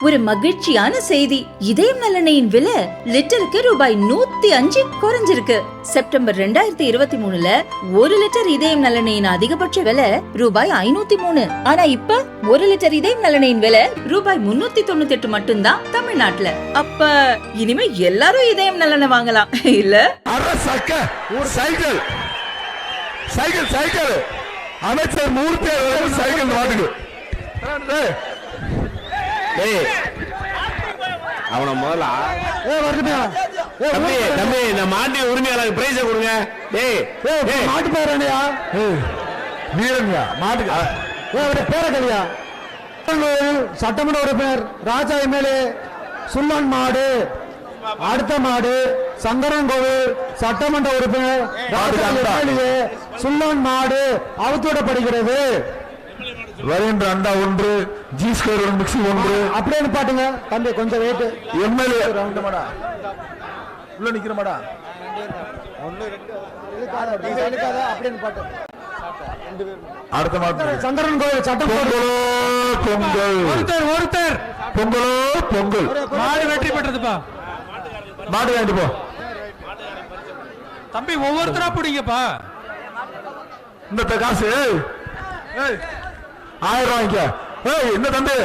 ஒரு மகிழ்ச்சியான செய்தி. இதயம் நல்லெண்ணெயின் விலை லிட்டருக்கு ரூபாய் 105 குறைஞ்சிருக்கு. செப்டம்பர் 2023ல 1 லிட்டர் இதயம் நல்லெண்ணெயின் அதிகபட்ச விலை ரூபாய் 503. ஆனா இப்ப 1 லிட்டர் இதயம் நல்லெண்ணெயின் விலை ரூபாய் 398 மட்டும்தான் தமிழ்நாட்டுல. அப்ப இனிமே எல்லாரும் இதயம் நல்லெண்ணெய் வாங்கலாம் இல்ல? ஒரு சைக்கிள் சைக்கிள் சைக்கிள் அமைச்சர் மூர்த்தி சைக்கிள் மாட்டுக்கு அவன முதல்ல தம்பி இந்த மாட்டு உரிமையாளருக்கு பிரைஸ் கொடுங்க. மாட்டு பேரணியா வீரங்க மாட்டுக்கு பேரக்கலையா சட்டமன்ற உறுப்பினர் ராஜா எம்எல்ஏ சுல்லன் மாடு. அடுத்த மாடு சங்கரன்கோவில் சட்டமன்ற உறுப்பினர் சுல்லன் மாடு அவுத்துவிடப்படுகிறது. வருகின்ற அண்டா ஒன்று ஜி ஸ்கொயர் மிக்சி ஒன்று அப்படியே பாட்டுங்க தம்பி கொஞ்சம் வெயிட். எம்எல்ஏ மாடா உள்ள நிக்கிற மாடா அடுத்த மாட்டு சந்திரன் கோயில் சட்டம் பொங்கல் ஒருத்தர் பொங்கலோ பொங்கல் மாடு வெற்றி பெற்றதுப்பா. மாடு வாங்கிட்டு போ தம்பி ஒவ்வொருத்தரா பிடிங்கப்பா. இந்த காசு 1000 வாங்கிக்க. என்ன தம்பி